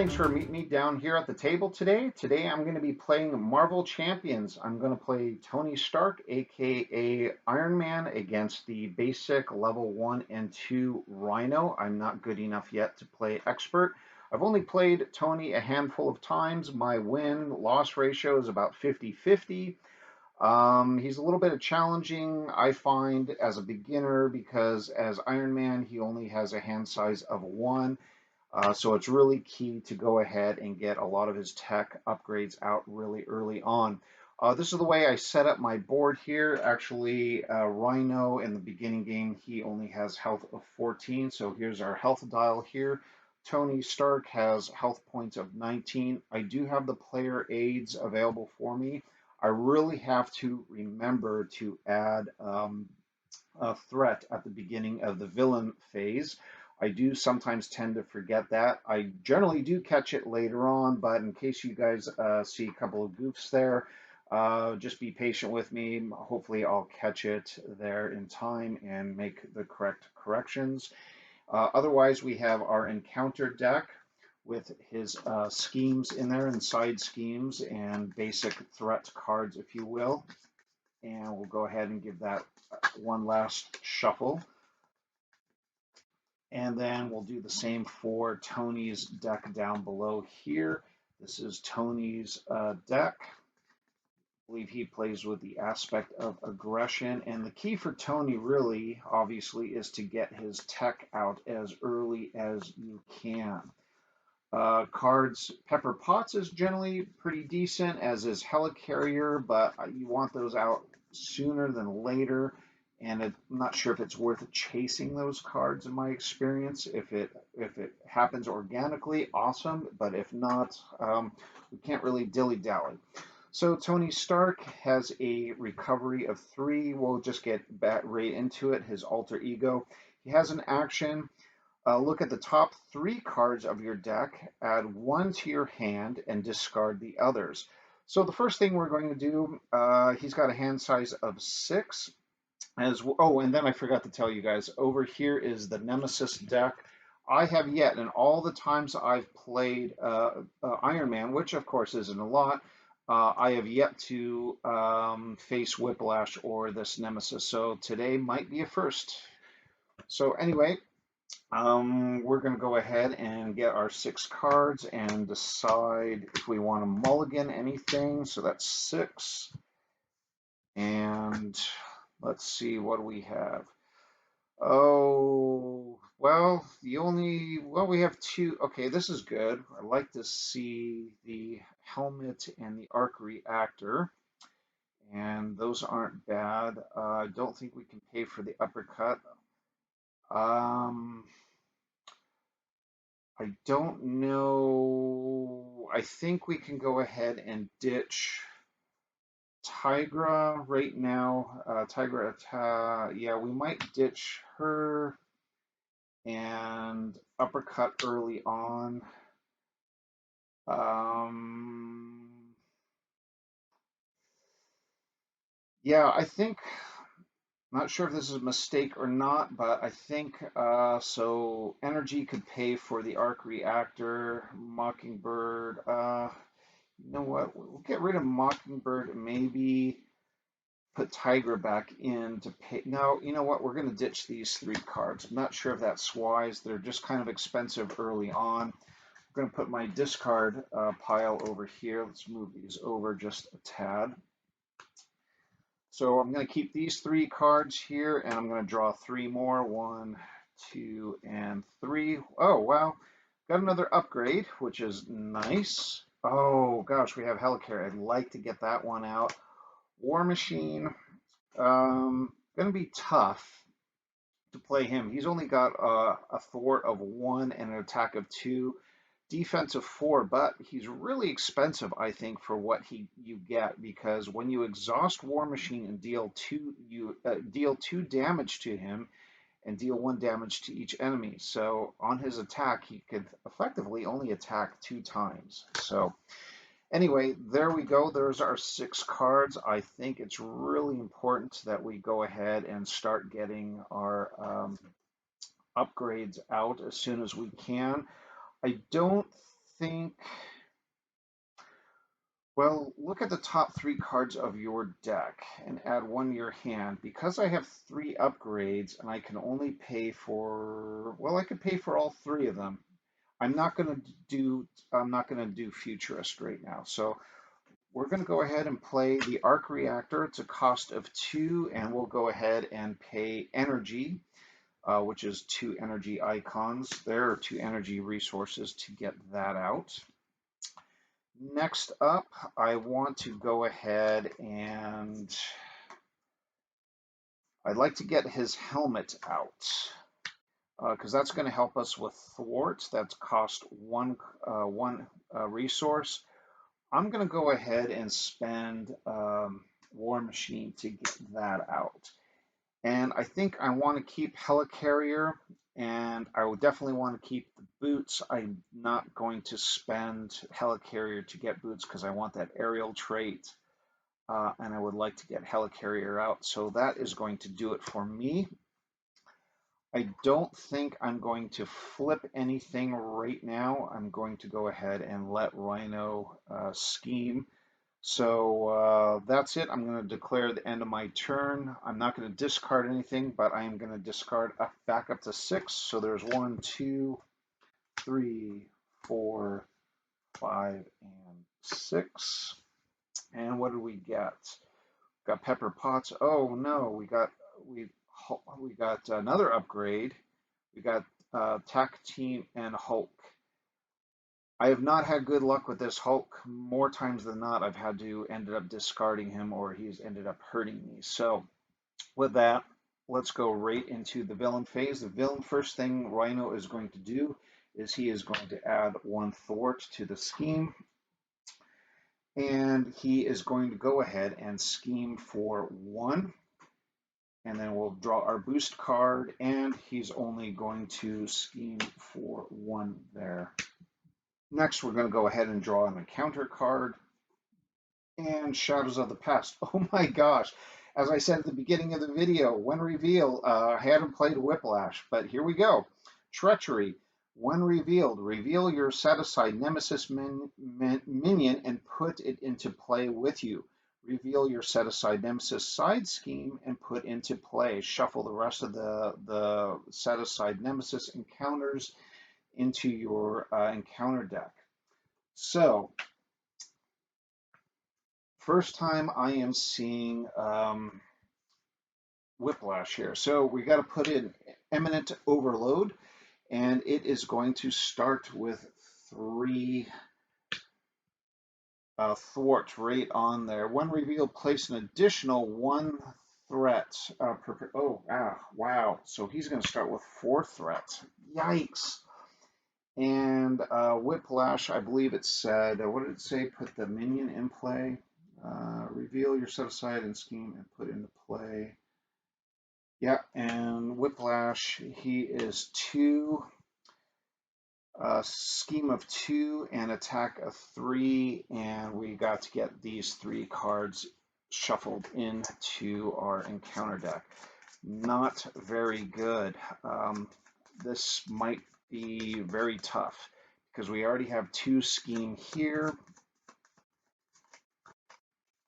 thanks for meeting me down here at the table today. Today I'm going to be playing Marvel Champions. I'm going to play Tony Stark, aka Iron Man, against the basic level 1 and 2 Rhino. I'm not good enough yet to play expert. I've only played Tony a handful of times. My win-loss ratio is about 50-50. He's a little bit challenging, I find, as a beginner because as Iron Man, he only has a hand size of 1. So it's really key to go ahead and get a lot of his tech upgrades out really early on. This is the way I set up my board here. Actually, Rhino in the beginning game, he only has health of 14. So here's our health dial here. Tony Stark has health points of 19. I do have the player aids available for me. I really have to remember to add a threat at the beginning of the villain phase. I do sometimes tend to forget that. I generally do catch it later on, but in case you guys see a couple of goofs there, just be patient with me. Hopefully I'll catch it there in time and make the correct corrections. Otherwise, we have our encounter deck with his schemes in there and side schemes and basic threat cards, if you will. And we'll go ahead and give that one last shuffle. And then we'll do the same for Tony's deck down below here. This is Tony's deck. I believe he plays with the aspect of aggression. And the key for Tony really, obviously, is to get his tech out as early as you can. Cards, Pepper Potts is generally pretty decent, as is Helicarrier, but you want those out sooner than later. And I'm not sure if it's worth chasing those cards in my experience. If it happens organically, awesome. But if not, we can't really dilly-dally. So Tony Stark has a recovery of 3. We'll just get back right into it. His alter ego. He has an action. Look at the top 3 cards of your deck, add 1 to your hand, and discard the others. So the first thing we're going to do, he's got a hand size of 6. And then I forgot to tell you guys, over here is the Nemesis deck. I have yet, in all the times I've played Iron Man, which of course isn't a lot, I have yet to face Whiplash or this Nemesis. So today might be a first. So anyway, we're going to go ahead and get our 6 cards and decide if we want to mulligan anything. So that's 6. And let's see, what do we have? Oh, well, we have 2. Okay, this is good. I'd like to see the helmet and the arc reactor. And those aren't bad. I don't think we can pay for the uppercut. I don't know. I think we can go ahead and ditch Tigra right now. Yeah, we might ditch her and uppercut early on. Yeah, I think, not sure if this is a mistake or not, but I think so energy could pay for the arc reactor, Mockingbird. You know what? We'll get rid of Mockingbird and maybe put Tigra back in to pay. No, you know what? We're going to ditch these 3 cards. I'm not sure if that's wise. They're just kind of expensive early on. I'm going to put my discard pile over here. Let's move these over just a tad. So I'm going to keep these 3 cards here, and I'm going to draw 3 more. 1, 2, and 3. Oh, wow. Got another upgrade, which is nice. Oh, gosh, we have Helicarrier. I'd like to get that one out. War Machine, going to be tough to play him. He's only got a thwart of 1 and an attack of 2, defense of 4, but he's really expensive, I think, for what you get, because when you exhaust War Machine and deal 2 damage to him and deal 1 damage to each enemy. So on his attack, he could effectively only attack 2 times. So anyway, there we go. There's our 6 cards. I think it's really important that we go ahead and start getting our upgrades out as soon as we can. I don't think, well, look at the top 3 cards of your deck and add 1 to your hand. Because I have 3 upgrades and I can only pay for, well, I could pay for all 3 of them. I'm not going to do Futurist right now. So we're going to go ahead and play the Arc Reactor. It's a cost of 2, and we'll go ahead and pay energy, which is 2 energy icons. There are 2 energy resources to get that out. Next up, I want to go ahead and I'd like to get his helmet out because that's going to help us with thwart. That's cost 1 resource. I'm going to go ahead and spend War Machine to get that out. And I think I want to keep Helicarrier, and I would definitely want to keep the boots. I'm not going to spend Helicarrier to get boots because I want that aerial trait, and I would like to get Helicarrier out. So that is going to do it for me. I don't think I'm going to flip anything right now. I'm going to go ahead and let Rhino scheme. So that's it. I'm going to declare the end of my turn. I'm not going to discard anything, but I am going to discard back up to 6. So there's 1, 2, 3, 4, 5, and 6. And what did we get? Got Pepper Potts. Oh no, we got another upgrade. We got Tac Team and Hulk. I have not had good luck with this Hulk. More times than not, I've had to ended up discarding him or he's ended up hurting me. So with that, let's go right into the villain phase. The villain, first thing Rhino is going to do is he is going to add 1 thwart to the scheme. And he is going to go ahead and scheme for 1. And then we'll draw our boost card, and he's only going to scheme for 1 there. Next, we're going to go ahead and draw an encounter card and Shadows of the Past. Oh my gosh. As I said at the beginning of the video, when revealed, I hadn't played Whiplash, but here we go. Treachery. When revealed, reveal your set-aside nemesis minion and put it into play with you. Reveal your set-aside nemesis side scheme and put into play. Shuffle the rest of the set-aside nemesis encounters into your encounter deck. So, first time I am seeing Whiplash here. So we got to put in Imminent Overload, and it is going to start with 3 thwart right on there. When revealed, place an additional 1 threat. Wow. So he's going to start with 4 threats. Yikes. And Whiplash, I believe it said, what did it say? Put the minion in play. Reveal your set aside and scheme and put into play. Yeah, and Whiplash, he is 2, scheme of 2 and attack of 3, and we got to get these 3 cards shuffled into our encounter deck. Not very good. This might be very tough because we already have 2 scheme here,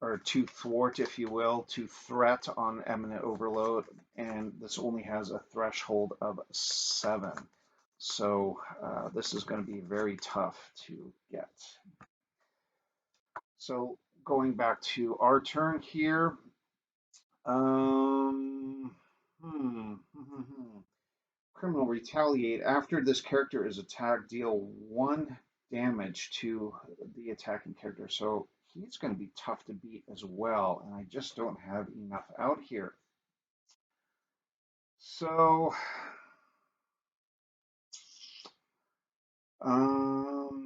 or 2 thwart, if you will, 2 threat on Imminent Overload, and this only has a threshold of 7. So this is going to be very tough to get. So going back to our turn here, Criminal Retaliate. After this character is attacked, deal 1 damage to the attacking character. So he's going to be tough to beat as well, and I just don't have enough out here. So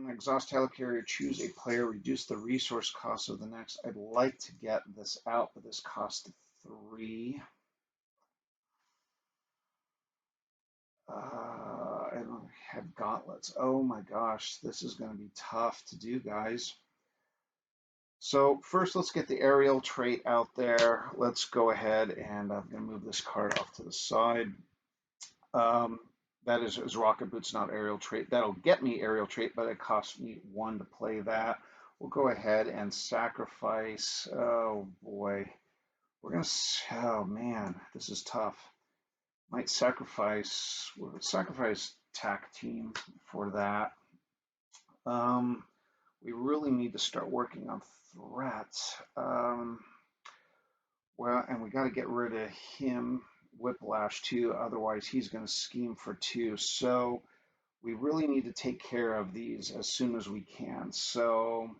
exhaust Helicarrier, choose a player, reduce the resource cost of the next. I'd like to get this out, but this costs 3. I don't have gauntlets. Oh my gosh, this is going to be tough to do, guys. So first, let's get the aerial trait out there. Let's go ahead and I'm going to move this card off to the side. That is rocket boots, not aerial trait. That'll get me aerial trait, but it costs me 1 to play that. We'll go ahead and sacrifice. Oh boy, we're gonna. Oh man, this is tough. Might sacrifice. We'll sacrifice tack team for that. Um, we really need to start working on threats. Well, and we got to get rid of him, Whiplash too. Otherwise, he's going to scheme for 2. So we really need to take care of these as soon as we can. So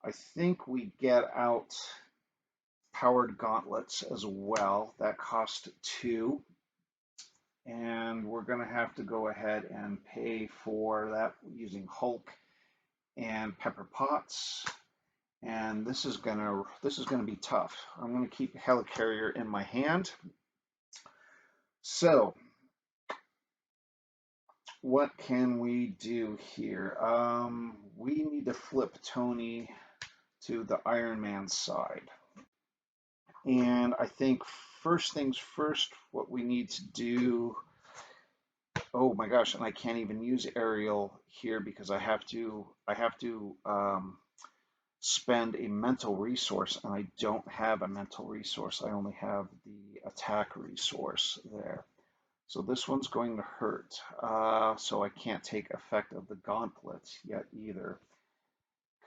I think we get out powered gauntlets as well. That cost 2. And we're going to have to go ahead and pay for that using Hulk and Pepper Potts. And this is gonna be tough. I'm gonna keep Helicarrier in my hand. So what can we do here? We need to flip Tony to the Iron Man side. And I think first things first, what we need to do, oh my gosh, and I can't even use aerial here because I have to spend a mental resource, and I don't have a mental resource. I only have the attack resource there. So this one's going to hurt. So I can't take effect of the gauntlets yet either.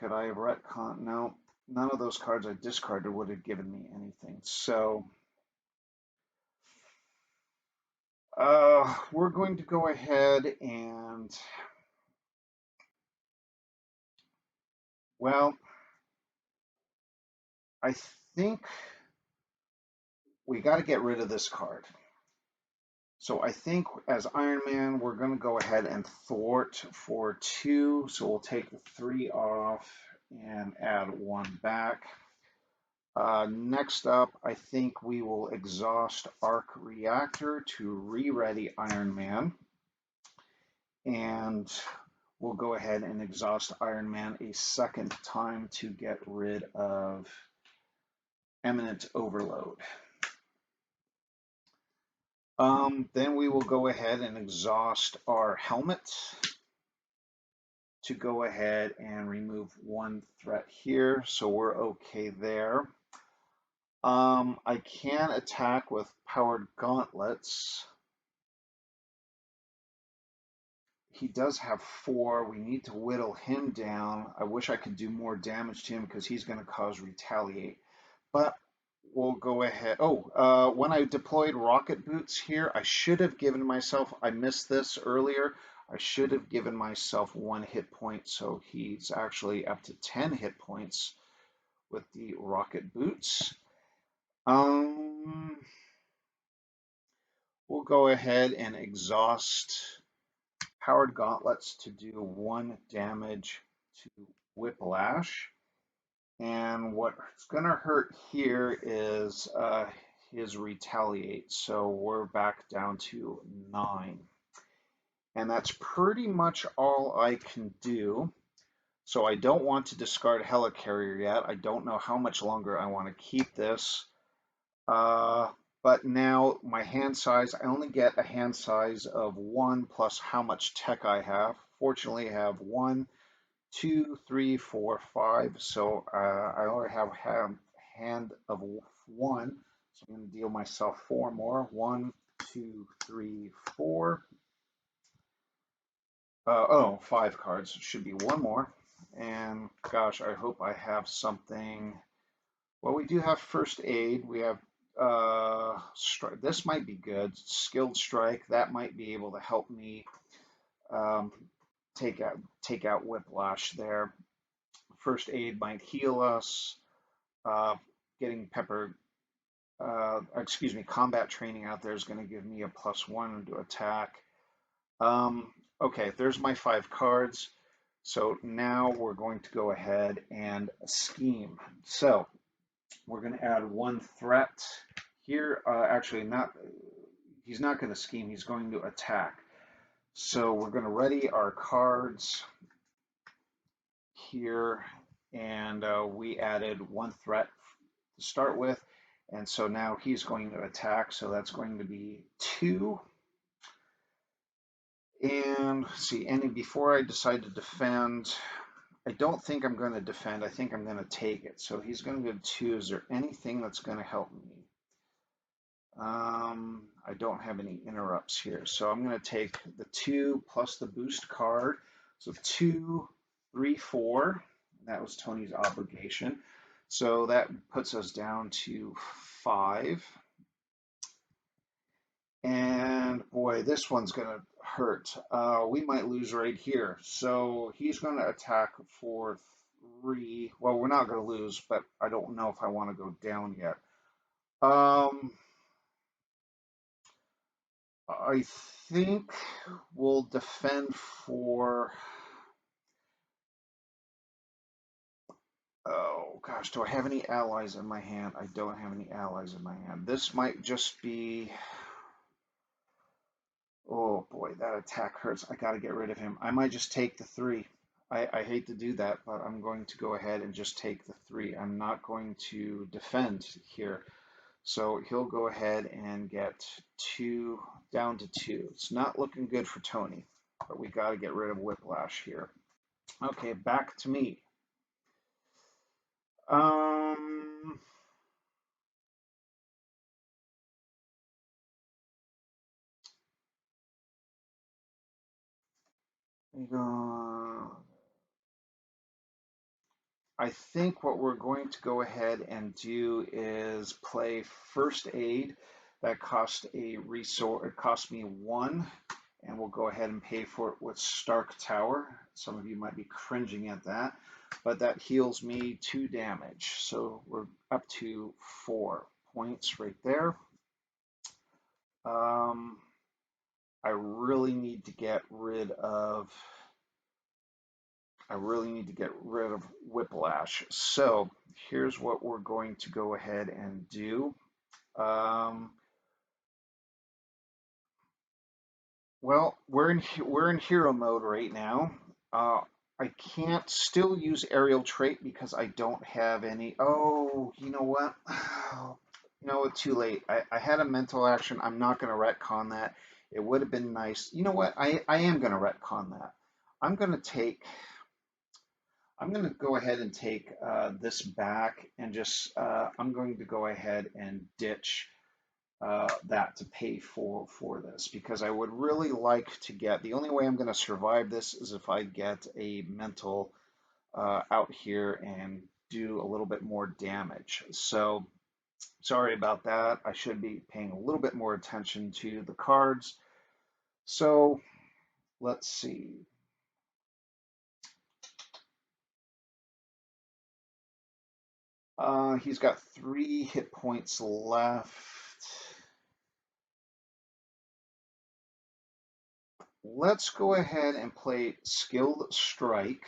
Could I have retcon? No, none of those cards I discarded would have given me anything. So we're going to go ahead and, well, I think we got to get rid of this card. So I think as Iron Man, we're going to go ahead and thwart for 2. So we'll take the 3 off and add 1 back. Next up, I think we will exhaust Arc Reactor to re-ready Iron Man. And we'll go ahead and exhaust Iron Man a second time to get rid of Eminent Overload. Then we will go ahead and exhaust our helmet to go ahead and remove 1 threat here, so we're okay there. I can attack with powered gauntlets. He does have 4. We need to whittle him down. I wish I could do more damage to him because he's going to cause retaliate. But we'll go ahead. Oh, when I deployed rocket boots here, I should have given myself, I missed this earlier, I should have given myself 1 hit point, so he's actually up to 10 hit points with the rocket boots. We'll go ahead and exhaust powered gauntlets to do 1 damage to Whiplash. And what's going to hurt here is his retaliate. So we're back down to 9. And that's pretty much all I can do. So I don't want to discard Helicarrier yet. I don't know how much longer I want to keep this. But now my hand size, I only get a hand size of 1 plus how much tech I have. Fortunately, I have 1, 2, 3, 4, 5. So I only have a hand of 1. So I'm going to deal myself 4 more. 1, 2, 3, 4. 5 cards. Should be 1 more. And gosh, I hope I have something. Well, we do have first aid. We have this might be good. Skilled strike. That might be able to help me take out Whiplash there. First aid might heal us. Getting combat training out there is going to give me a +1 to attack. Okay, there's my 5 cards. So now we're going to go ahead and scheme. So we're going to add 1 threat here. Actually, not. He's not going to scheme. He's going to attack. So we're going to ready our cards here, and we added 1 threat to start with, and so now he's going to attack. So that's going to be 2. And let's see, and before I decide to defend, I don't think I'm going to defend. I think I'm going to take it. So he's going to go 2. Is there anything that's going to help me? I don't have any interrupts here. So I'm going to take the 2 plus the boost card. So 2, 3, 4. That was Tony's obligation. So that puts us down to 5. And boy, this one's going to hurt. We might lose right here. So he's going to attack for 3. Well, we're not going to lose, but I don't know if I want to go down yet. I think we'll defend for. Oh gosh, do I have any allies in my hand? I don't have any allies in my hand. This might just be. Oh boy, that attack hurts. I got to get rid of him. I might just take the 3. I hate to do that, but I'm going to go ahead and just take the 3. I'm not going to defend here. So he'll go ahead and get 2 down to 2. It's not looking good for Tony, but we got to get rid of Whiplash here. Okay, back to me. Um, I think what we're going to go ahead and do is play First Aid. That cost a resource. It cost me 1, and we'll go ahead and pay for it with Stark Tower. Some of you might be cringing at that, but that heals me 2 damage. So we're up to 4 points right there. I really need to get rid of. Whiplash. So here's what we're going to go ahead and do. Um, well, we're in hero mode right now. I can't still use aerial trait because I don't have any. Oh, you know what? You know what? Too late. I had a mental action. I'm not going to retcon that. It would have been nice. You know what? I am going to retcon that. I'm going to take. I'm going to go ahead and take this back and just, I'm going to go ahead and ditch that to pay for this because I would really like to get, the only way I'm going to survive this is if I get a mental out here and do a little bit more damage. So sorry about that. I should be paying a little bit more attention to the cards. So let's see. He's got 3 hit points left. Let's go ahead and play Skilled Strike.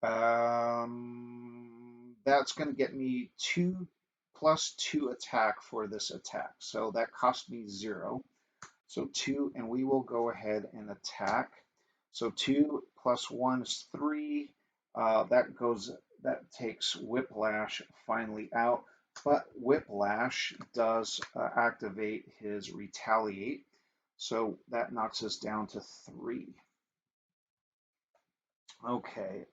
That's going to get me 2 plus 2 attack for this attack. So that cost me 0. So 2, and we will go ahead and attack. So 2 plus 1 is 3. That takes Whiplash finally out. But Whiplash does activate his Retaliate. So that knocks us down to 3. Okay.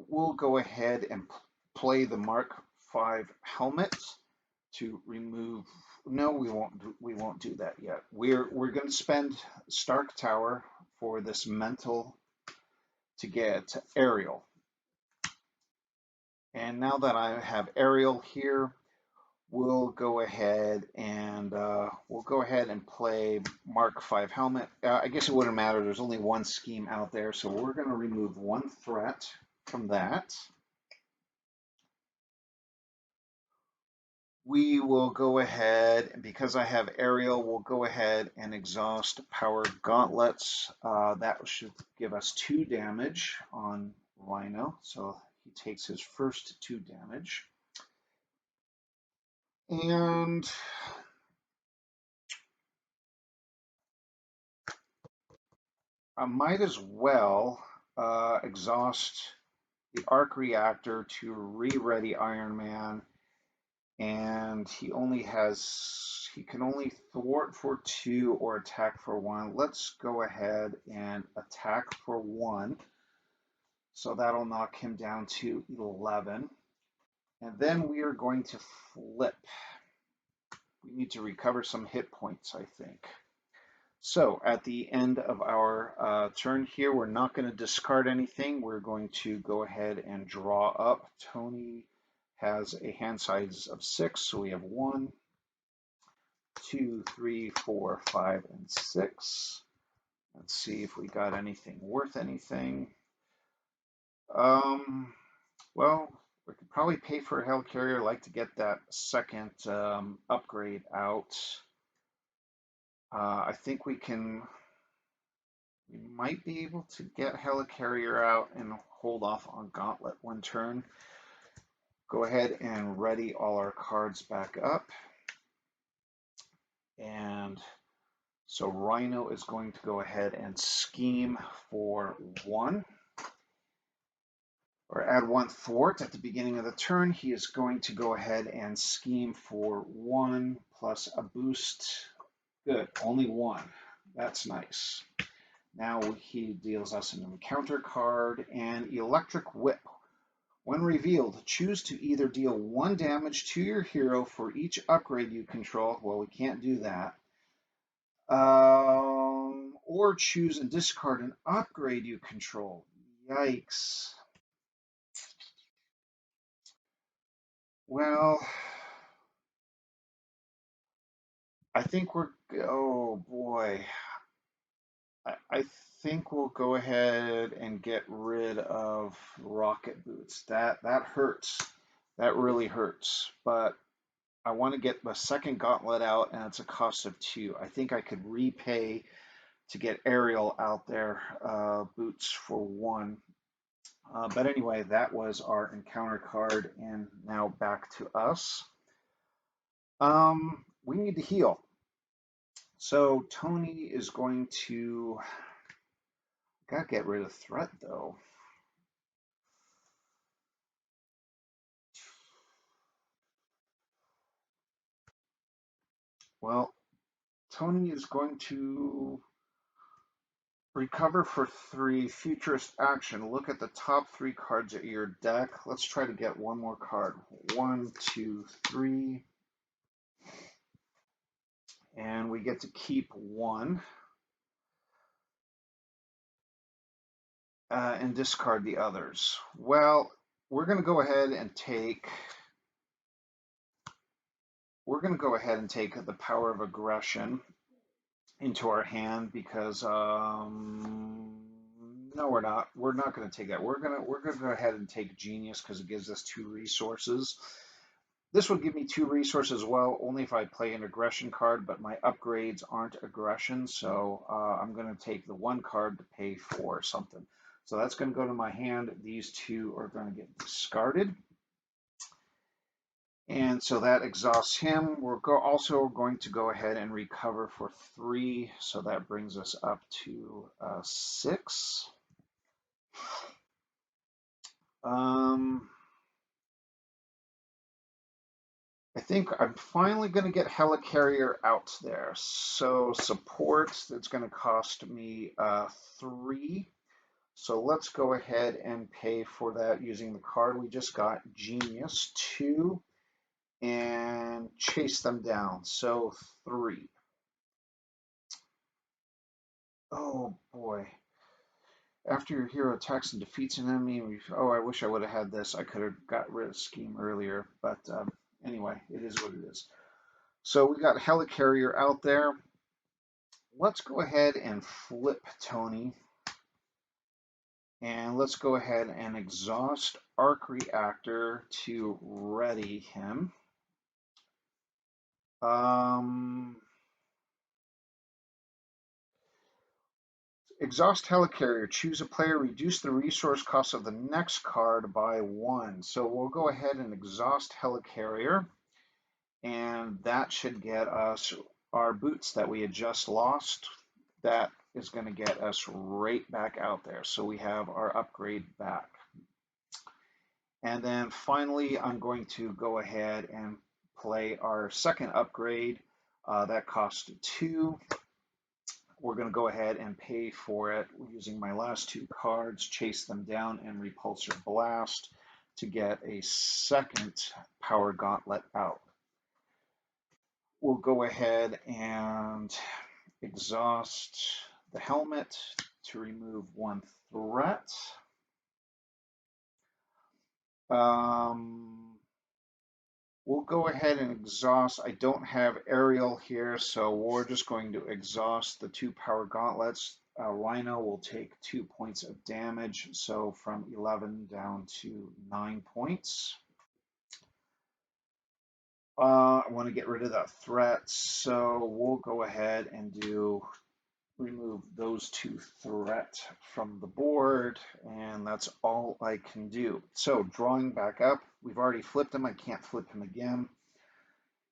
We'll go ahead and play the Mark V helmet to remove. No, we won't. We won't do that yet. We're going to spend Stark Tower for this mental to get Aerial. And now that I have Aerial here, we'll go ahead and play Mark V helmet. I guess it wouldn't matter. There's only one scheme out there, so we're going to remove 1 threat from that. We will go ahead, because I have Aerial, we'll go ahead and exhaust Power Gauntlets. That should give us 2 damage on Rhino, so he takes his first 2 damage. And I might as well exhaust the arc reactor to re-ready Iron Man And he can only thwart for 2 or attack for 1. Let's go ahead and attack for 1. So that'll knock him down to 11. And then we are going to flip. We need to recover some hit points, I think. So at the end of our turn here, we're not going to discard anything. We're going to go ahead and draw up. Tony has a hand size of 6, so we have 1, 2, 3, 4, 5, and 6. Let's see if we got anything worth anything. Well, we could probably pay for a helicarrier. I'd like to get that second upgrade out. I think we might be able to get helicarrier out and hold off on Gauntlet 1 turn. Go ahead and ready all our cards back up. And so Rhino is going to go ahead and scheme for 1. Or add 1 thwart at the beginning of the turn. He is going to go ahead and scheme for 1 plus a boost. Good, only 1. That's nice. Now he deals us an encounter card and Electric Whip. When revealed, choose to either deal 1 damage to your hero for each upgrade you control. Well, we can't do that. Or choose and discard an upgrade you control. Yikes. Well, I think oh boy. I think we'll go ahead and get rid of rocket boots. That hurts. That really hurts. But I want to get the second gauntlet out, and it's a cost of 2. I think I could repay to get Ariel out there, boots for 1. But anyway, that was our encounter card, and now back to us. We need to heal. So Tony is going to, gotta get rid of threat though. Well, Tony is going to recover for 3, futurist action. Look at the top 3 cards of your deck. Let's try to get one more card. 1, 2, 3. And we get to keep 1. And discard the others. Well, we're going to go ahead and take the power of aggression into our hand because no, we're not. We're not going to take that. We're gonna go ahead and take Genius because it gives us 2 resources. This would give me 2 resources as well, only if I play an aggression card, but my upgrades aren't aggression, so I'm going to take the 1 card to pay for something. So that's going to go to my hand. These 2 are going to get discarded. And so that exhausts him. We're also going to go ahead and recover for 3. So that brings us up to 6. I think I'm finally going to get Helicarrier out there. So support, that's going to cost me 3. So let's go ahead and pay for that using the card we just got, Genius, 2, and chase them down. So 3. Oh boy. After your hero attacks and defeats an enemy, oh, I wish I would have had this. I could have got rid of Scheme earlier, but anyway, it is what it is. So we got Helicarrier out there. Let's go ahead and flip Tony. And let's go ahead and exhaust Arc Reactor to ready him. Exhaust Helicarrier. Choose a player. Reduce the resource cost of the next card by 1. So we'll go ahead and exhaust Helicarrier. And that should get us our boots that we had just lost. That is going to get us right back out there. So we have our upgrade back. And then finally, I'm going to go ahead and play our second upgrade. That cost 2. We're going to go ahead and pay for it using my last 2 cards, chase them down, and repulsor blast to get a second power gauntlet out. We'll go ahead and exhaust the helmet to remove 1 threat. We'll go ahead and exhaust. I don't have aerial here, so we're just going to exhaust the 2 power gauntlets. Rhino will take 2 points of damage, so from 11 down to 9 points. I want to get rid of that threat, so we'll go ahead and remove those 2 threat from the board, and that's all I can do. So drawing back up, we've already flipped him. I can't flip him again.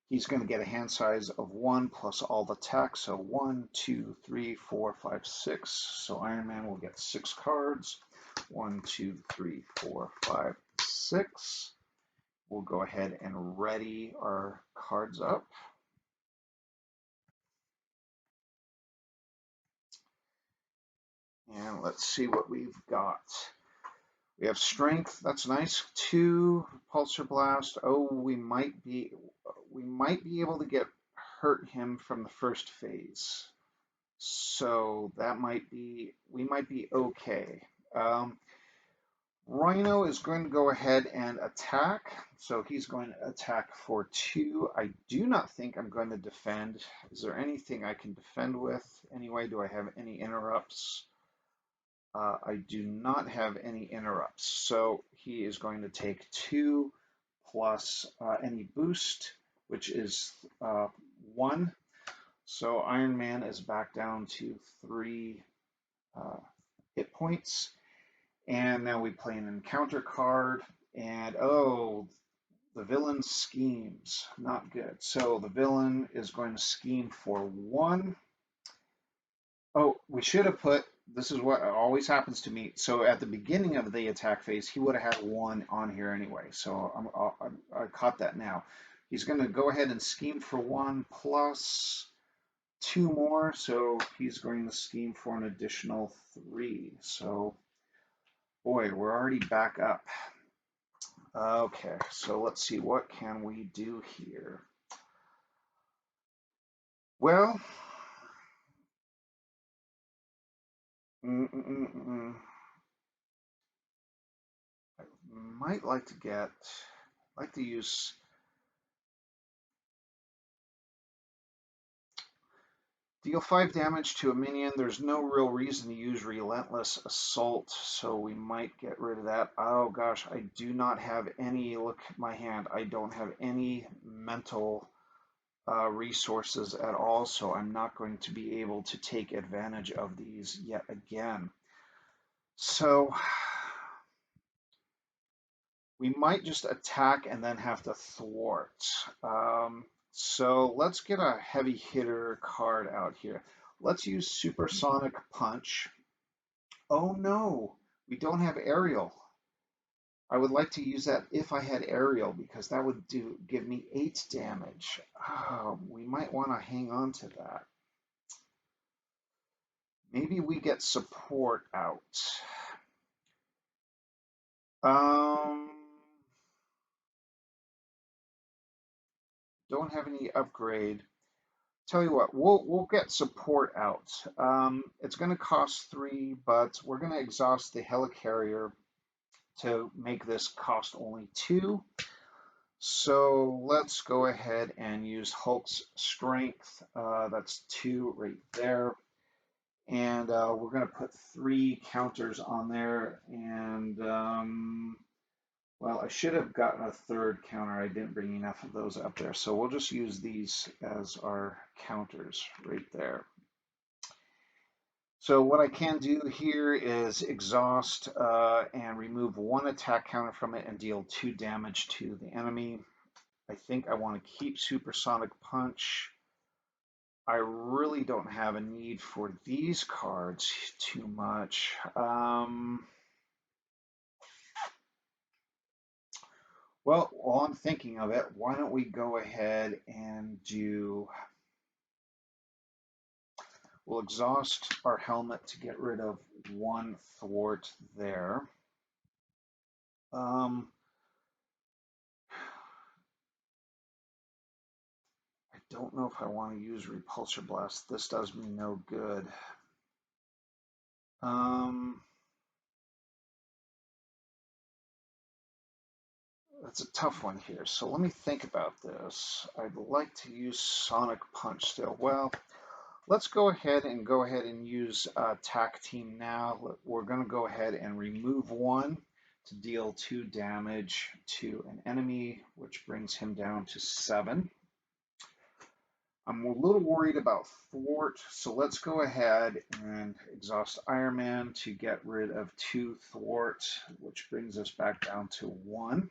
He's going to get a hand size of 1 plus all the tech, so 1, 2, 3, 4, 5, 6. So Iron Man will get 6 cards. 1, 2, 3, 4, 5, 6. We'll go ahead and ready our cards up. And let's see what we've got. We have strength, that's nice. 2 repulsor blast. Oh, we might be able to hurt him from the first phase. So we might be okay. Rhino is going to go ahead and attack. So he's going to attack for 2. I do not think I'm going to defend. Is there anything I can defend with? Anyway, do I have any interrupts? I do not have any interrupts. So he is going to take 2 plus any boost, which is 1. So Iron Man is back down to 3 hit points. And now we play an encounter card. And oh, the villain schemes. Not good. So the villain is going to scheme for 1. Oh, we should have put, this is what always happens to me. So at the beginning of the attack phase, he would have had 1 on here anyway. So I caught that now. He's going to go ahead and scheme for 1 plus 2 more. So he's going to scheme for an additional 3. So, boy, we're already back up. Okay, so let's see. What can we do here? Well, I might like to use, deal 5 damage to a minion. There's no real reason to use Relentless Assault, so we might get rid of that. Oh gosh, I do not have any, look at my hand, I don't have any mental resources at all, so I'm not going to be able to take advantage of these yet again. So we might just attack and then have to thwart. So let's get a heavy hitter card out here. Let's use Supersonic Punch. Oh no, we don't have aerial. I would like to use that if I had aerial, because that would give me 8 damage. Oh, we might want to hang on to that. Maybe we get support out. Don't have any upgrade. Tell you what, we'll get support out. It's going to cost 3, but we're going to exhaust the helicarrier to make this cost only 2. So let's go ahead and use Hulk's strength. That's 2 right there. And we're going to put 3 counters on there. And, well, I should have gotten a 3rd counter. I didn't bring enough of those up there. So we'll just use these as our counters right there. So what I can do here is exhaust and remove 1 attack counter from it and deal 2 damage to the enemy. I think I want to keep Supersonic Punch. I really don't have a need for these cards too much. Well, while I'm thinking of it, why don't we go ahead and we'll exhaust our helmet to get rid of one thwart there. Um, I don't know if I want to use repulsor blast. This does me no good. Um, that's a tough one here. So let me think about this. I'd like to use Sonic Punch still. Well, let's go ahead and use Tac Team now. We're going to go ahead and remove one to deal 2 damage to an enemy, which brings him down to 7. I'm a little worried about thwart, so let's go ahead and exhaust Iron Man to get rid of 2 thwart, which brings us back down to 1.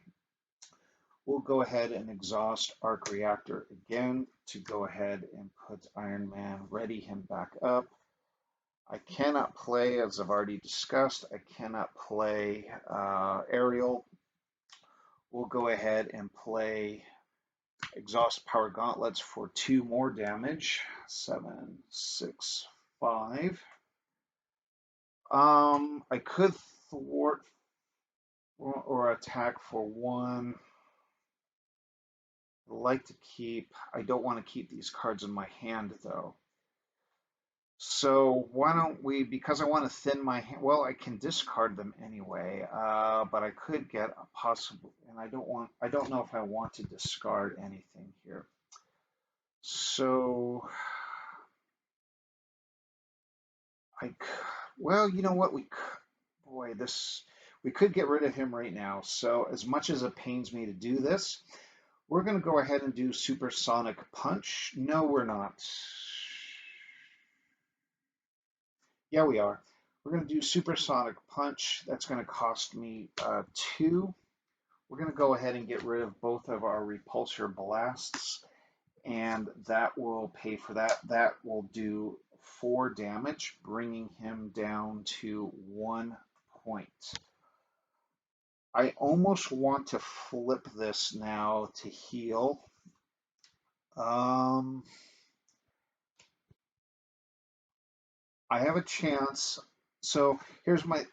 We'll go ahead and exhaust Arc Reactor again to go ahead and put Iron Man, ready him back up. I cannot play, as I've already discussed, I cannot play Aerial. We'll go ahead and play Exhaust Power Gauntlets for 2 more damage. 7, 6, 5. I could thwart or attack for 1. I like to keep, I don't want to keep these cards in my hand though. So why don't we, because I want to thin my hand, well, I can discard them anyway, but I could get a possible, and I don't know if I want to discard anything here. So well, you know what, boy, we could get rid of him right now. So as much as it pains me to do this, we're going to go ahead and do Supersonic Punch. No, we're not. Yeah, we are. We're going to do Supersonic Punch. That's going to cost me 2. We're going to go ahead and get rid of both of our repulsor blasts, and that will pay for that. That will do 4 damage, bringing him down to 1 point. I almost want to flip this now to heal. I have a chance. So here's my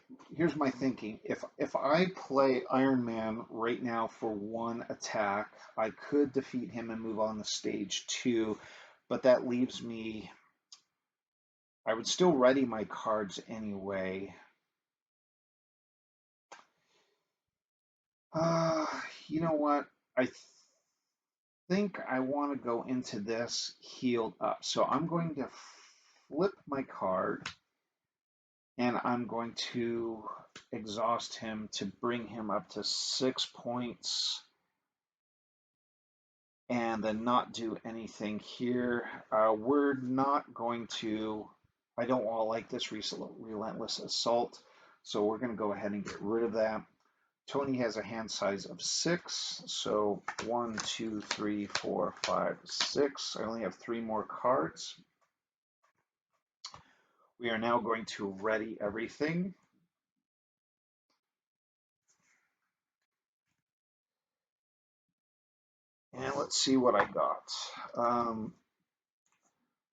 thinking. If I play Iron Man right now for 1 attack, I could defeat him and move on to stage 2, but that leaves me. I would still ready my cards anyway. Uh, you know what? I think I want to go into this healed up. So I'm going to flip my card, and I'm going to exhaust him to bring him up to 6 points, and then not do anything here. We're not going to, I don't want to like this relentless assault, so we're going to go ahead and get rid of that. Tony has a hand size of 6, so 1, 2, 3, 4, 5, 6. I only have 3 more cards. We are now going to ready everything. And let's see what I got.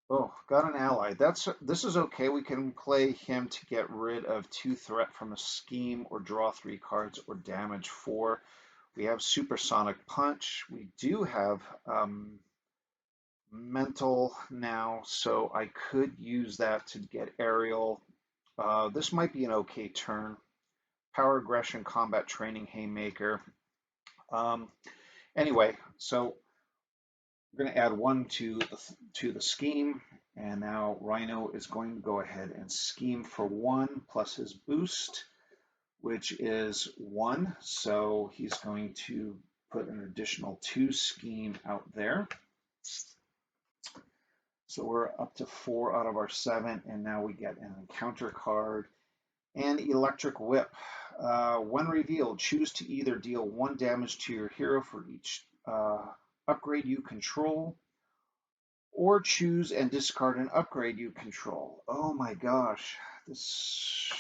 Oh, got an ally. This is okay. We can play him to get rid of 2 threat from a scheme, or draw 3 cards, or damage 4. We have Supersonic Punch. We do have Mental now, so I could use that to get Aerial. This might be an okay turn. Power Aggression, Combat Training, Haymaker. Anyway, so we're going to add 1 to the scheme, and now Rhino is going to go ahead and scheme for 1 plus his boost, which is 1. So he's going to put an additional 2 scheme out there. So we're up to 4 out of our 7, and now we get an encounter card and Electric Whip. When revealed, choose to either deal 1 damage to your hero for each upgrade you control, or choose and discard an upgrade you control. Oh my gosh, this.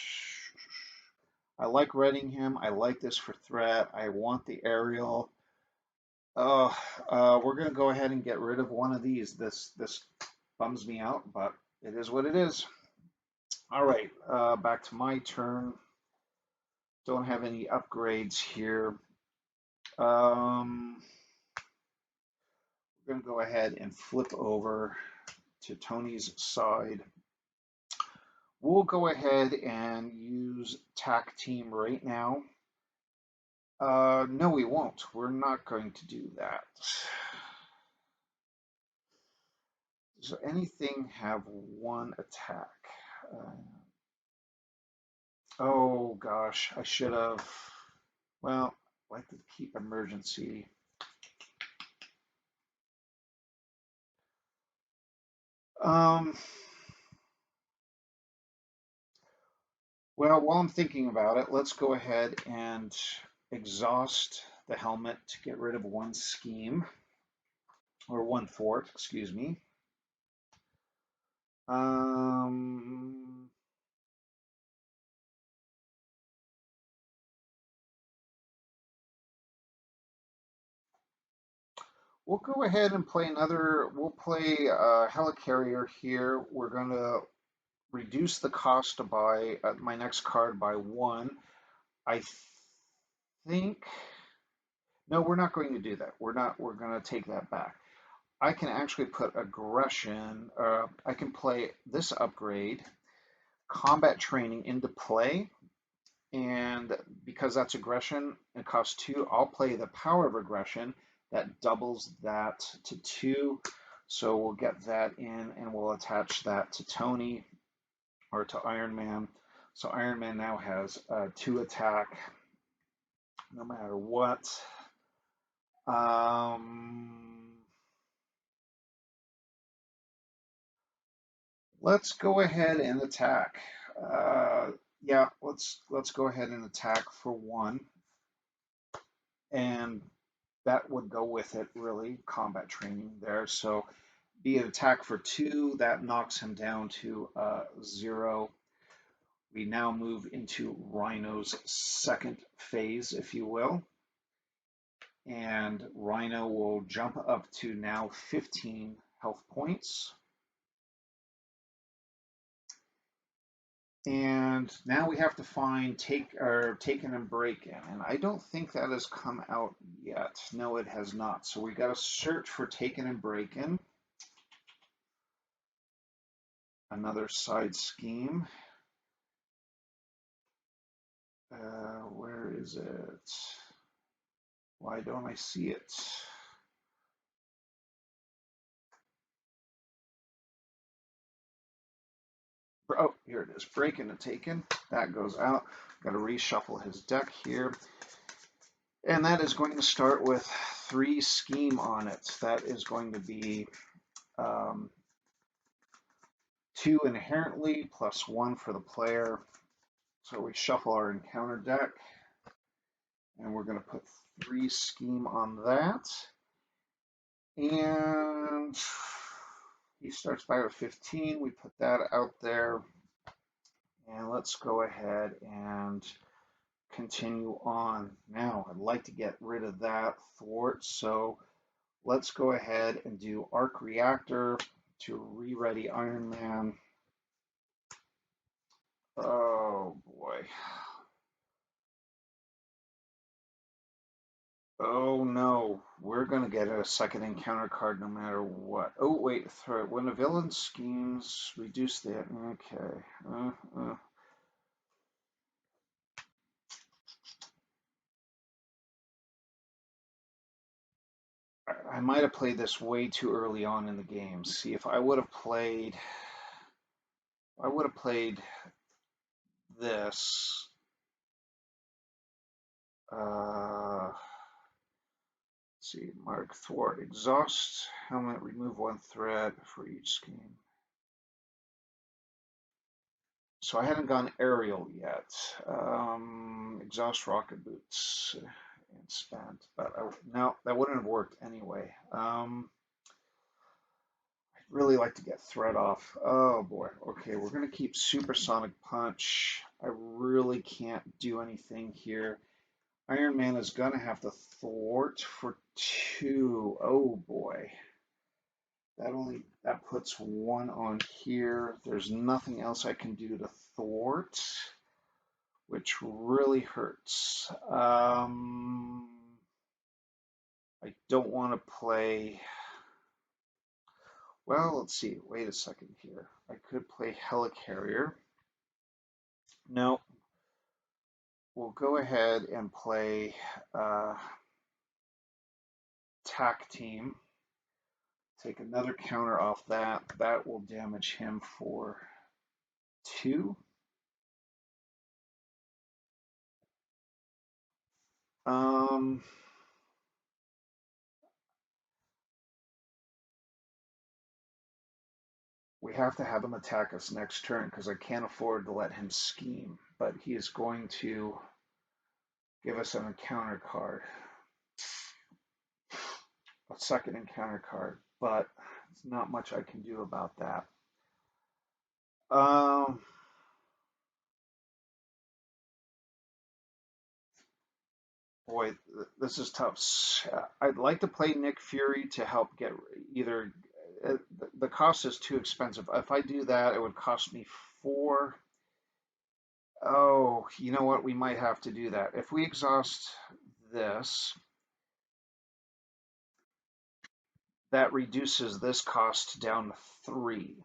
I like reading him. I like this for threat. I want the Aerial. Oh, we're gonna go ahead and get rid of one of these. This bums me out, but it is what it is. All right, back to my turn. Don't have any upgrades here. We're gonna go ahead and flip over to Tony's side. We'll go ahead and use tack team right now. No, we won't. We're not going to do that. Does anything have one attack? Oh gosh, I should have. Well, I like to keep emergency. Um, well, while I'm thinking about it, let's go ahead and exhaust the helmet to get rid of one scheme, or one thwart, excuse me. Um, we'll go ahead and play another. We'll play Helicarrier here. We're going to reduce the cost to buy my next card by one. I think. No, we're not going to do that. We're not. We're going to take that back. I can actually put aggression. I can play this upgrade, combat training, into play. And because that's aggression, it costs two, I'll play the power of aggression. That doubles that to two. So we'll get that in and we'll attach that to Tony or to Iron Man. So Iron Man now has two attack no matter what. Let's go ahead and attack. Yeah, let's go ahead and attack for one. And that would go with it, really, combat training there. So be an attack for two, that knocks him down to zero. We now move into Rhino's second phase, if you will. And Rhino will jump up to now 15 health points. And now we have to find Taken and Breaking, and I don't think that has come out yet. No, it has not. So we got to search for Taken and Breaking. Another side scheme. Where is it? Why don't I see it? Oh, here it is. Breaking and Taken. That goes out. Got to reshuffle his deck here. And that is going to start with 3 scheme on it. That is going to be 2 inherently plus 1 for the player. So we shuffle our encounter deck. And we're going to put 3 scheme on that. And he starts by with 15. We put that out there. And let's go ahead and continue on. Now, I'd like to get rid of that thwart. So let's go ahead and do Arc Reactor to re-ready Iron Man. Oh boy. Oh no, we're gonna get a second encounter card no matter what. Oh wait, throw when a villain schemes, reduce that. Okay. I might have played this way too early on in the game. See, if I would have played, this. Let's see, mark thwart, exhaust helmet, remove 1 threat for each scheme. So I hadn't gone aerial yet. Exhaust rocket boots and spent, but no, that wouldn't have worked anyway. I'd really like to get threat off. Oh boy. Okay, we're gonna keep Supersonic Punch. I really can't do anything here. Iron Man is gonna have to thwart for 2. Oh boy. That puts 1 on here. There's nothing else I can do to thwart, which really hurts. I don't want to play. Well, let's see. Wait a second here. I could play Helicarrier. No, we'll go ahead and play Tack Team. Take another counter off that. That will damage him for 2. We have to have him attack us next turn because I can't afford to let him scheme. But he is going to give us an encounter card, a second encounter card. But there's not much I can do about that. Boy, this is tough. I'd like to play Nick Fury to help get either. The cost is too expensive. If I do that, it would cost me 4. Oh, you know what? We might have to do that. If we exhaust this, that reduces this cost down to 3.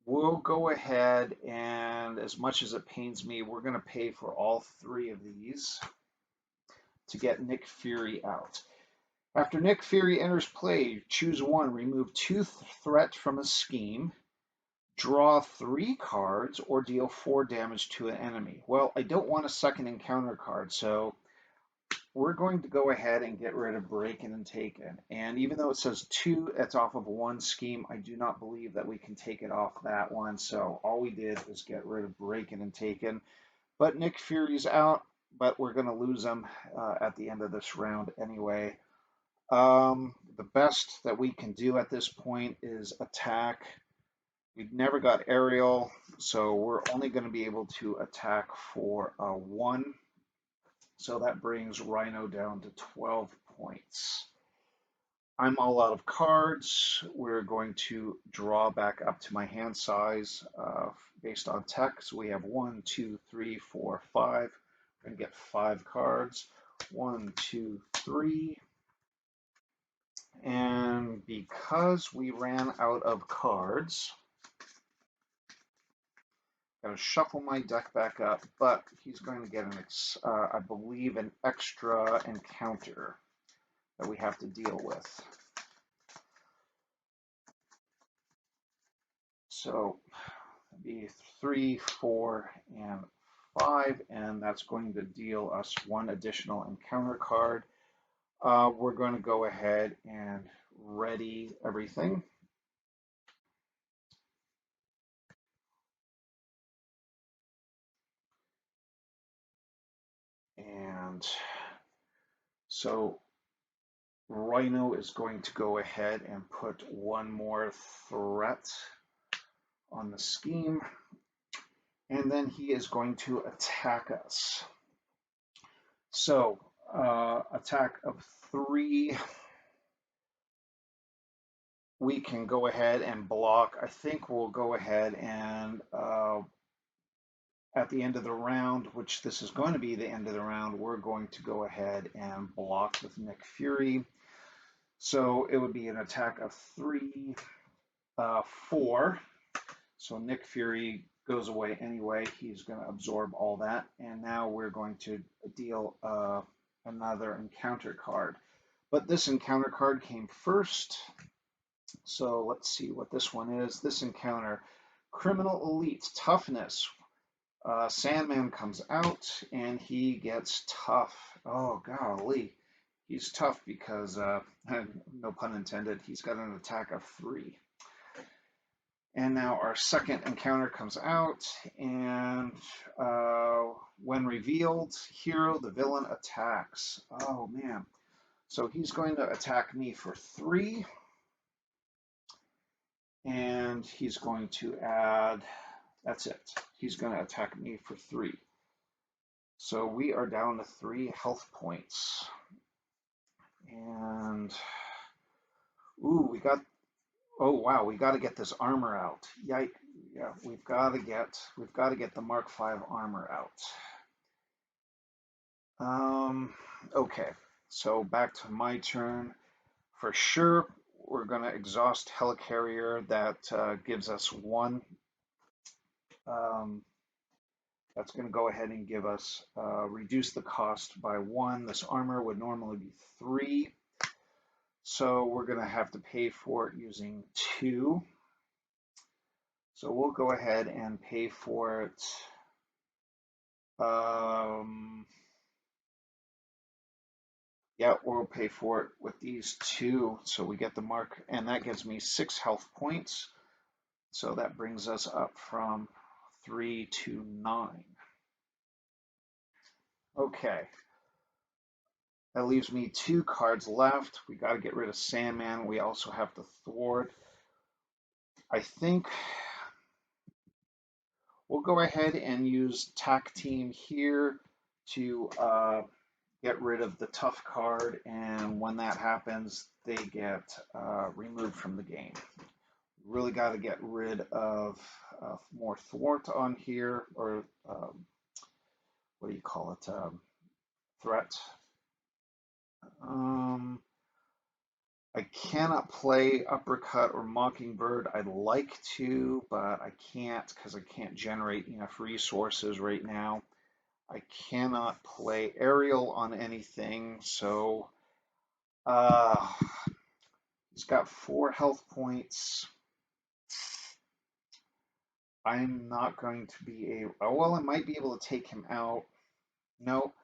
We'll go ahead and, as much as it pains me, we're going to pay for all 3 of these to get Nick Fury out. After Nick Fury enters play, choose 1, remove 2 threat from a scheme, draw 3 cards, or deal 4 damage to an enemy. Well, I don't want a second encounter card, so we're going to go ahead and get rid of Breaking and Taken. And even though it says 2, it's off of 1 scheme, I do not believe that we can take it off that one. So all we did was get rid of Breaking and Taken. But Nick Fury's out, but we're going to lose him at the end of this round anyway. The best that we can do at this point is attack. We've never got aerial, so we're only going to be able to attack for 1. So that brings Rhino down to 12 points. I'm all out of cards. We're going to draw back up to my hand size based on tech. So we have 1, 2, 3, 4, 5. We're going to get 5 cards. 1, 2, 3. And because we ran out of cards, I'm going to shuffle my deck back up, but he's going to get I believe, an extra encounter that we have to deal with. So it'd be 3, 4, and 5, and that's going to deal us 1 additional encounter card. We're going to go ahead and ready everything. And so Rhino is going to go ahead and put 1 more threat on the scheme, and then he is going to attack us. So attack of 3. We can go ahead and block. I think we'll go ahead and at the end of the round, which this is going to be the end of the round, we're going to go ahead and block with Nick Fury. So it would be an attack of 3, 4. So Nick Fury goes away anyway. He's going to absorb all that. And now we're going to deal another encounter card. But this encounter card came first. So let's see what this one is. This encounter, Criminal Elite, Toughness. Sandman comes out and he gets tough. Oh, golly. He's tough because, no pun intended, he's got an attack of 3. And now our second encounter comes out, and when revealed, hero, the villain attacks. Oh, man. So he's going to attack me for 3. And he's going to add, that's it. He's going to attack me for 3. So we are down to 3 health points. And ooh, oh wow, we got to get this armor out. Yike. Yeah, we've got to get the Mark V armor out. Okay. So back to my turn. For sure, we're going to exhaust Helicarrier. That gives us 1. Um, that's going to go ahead and give us reduce the cost by 1. This armor would normally be 3. So we're going to have to pay for it using 2. So we'll go ahead and pay for it. Yeah, we'll pay for it with these 2. So we get the mark, and that gives me 6 health points. So that brings us up from 3 to 9. Okay. That leaves me 2 cards left. We got to get rid of Sandman. We also have to thwart. I think we'll go ahead and use Tac Team here to get rid of the tough card, and when that happens, they get removed from the game. Really got to get rid of more thwart on here, or what do you call it? Threat. I cannot play Uppercut or Mockingbird. I'd like to, but I can't because I can't generate enough resources right now. I cannot play Aerial on anything, so he's got 4 health points. I'm not going to be able, well, I might be able to take him out. No.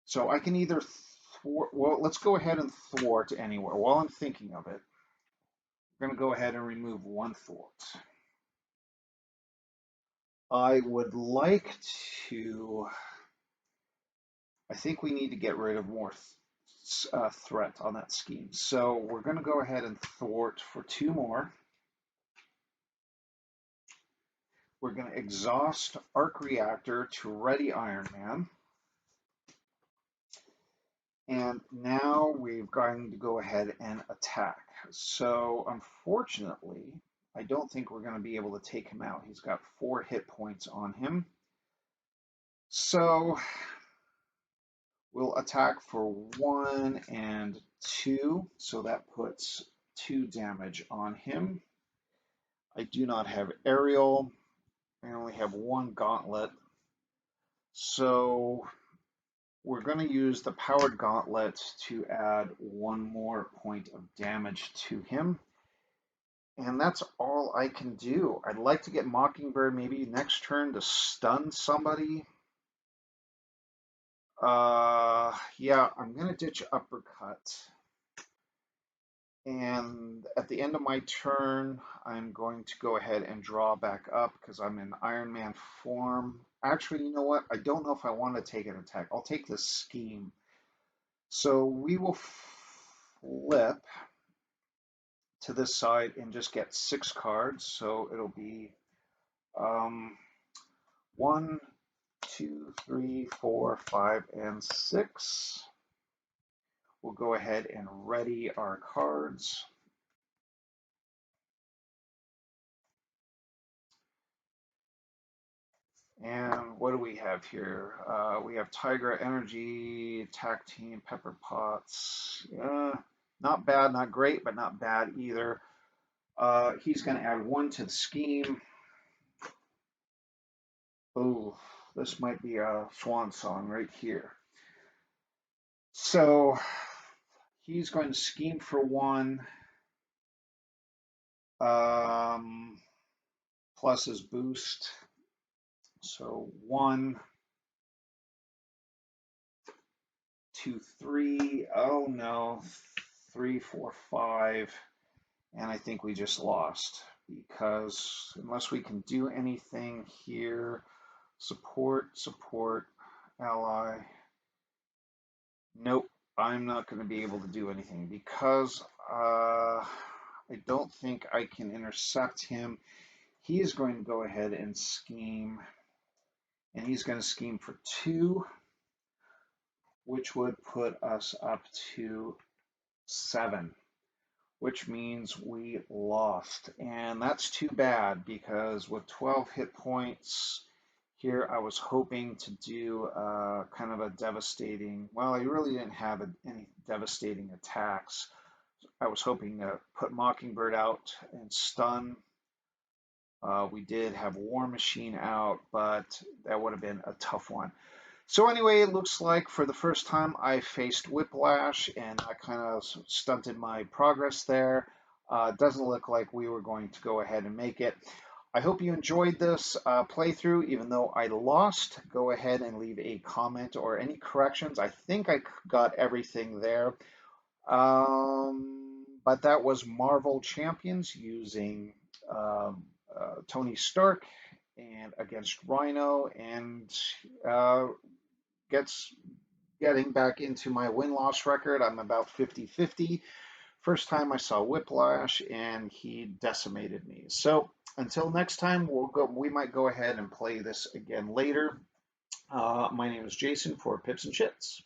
So I can either thwart, well, let's go ahead and thwart anywhere. While I'm thinking of it, we're going to go ahead and remove 1 thwart. I would like to, I think we need to get rid of more threat on that scheme. So we're going to go ahead and thwart for 2 more. We're going to exhaust Arc Reactor to ready Iron Man. And now we're going to go ahead and attack. So unfortunately, I don't think we're going to be able to take him out. He's got 4 hit points on him. So we'll attack for 1 and 2. So that puts 2 damage on him. I do not have Aerial. I only have 1 Gauntlet. So we're going to use the Powered Gauntlet to add 1 more point of damage to him. And that's all I can do. I'd like to get Mockingbird maybe next turn to stun somebody. Yeah, I'm going to ditch Uppercut. And at the end of my turn, I'm going to go ahead and draw back up because I'm in Iron Man form. Actually, you know what? I don't know if I want to take an attack. I'll take this scheme. So we will flip to this side and just get 6 cards. So it'll be 1, 2, 3, 4, 5, and 6. We'll go ahead and ready our cards. And what do we have here? We have Tiger Energy, Attack Team, Pepper Pots. Not bad, not great, but not bad either. He's going to add 1 to the scheme. Oh, this might be a swan song right here. So he's going to scheme for 1, plus his boost. So 1, 2, 3. Oh no, 3, 4, 5. And I think we just lost because unless we can do anything here, support, ally. Nope, I'm not going to be able to do anything because I don't think I can intercept him. He is going to go ahead and scheme. And he's going to scheme for 2, which would put us up to 7, which means we lost. And that's too bad because with 12 hit points here, I was hoping to do kind of a devastating, well, I really didn't have any devastating attacks. I was hoping to put Mockingbird out and stun. We did have War Machine out, but that would have been a tough one. So anyway, it looks like for the first time I faced Whiplash, and that kind of stunted my progress there. Doesn't look like we were going to go ahead and make it. I hope you enjoyed this playthrough, even though I lost. Go ahead and leave a comment or any corrections. I think I got everything there. But that was Marvel Champions using Tony Stark and against Rhino, and uh, getting back into my win-loss record. I'm about 50-50. First time I saw Whiplash, and he decimated me. So until next time, we might go ahead and play this again later. My name is Jason for Pips-N-Chits.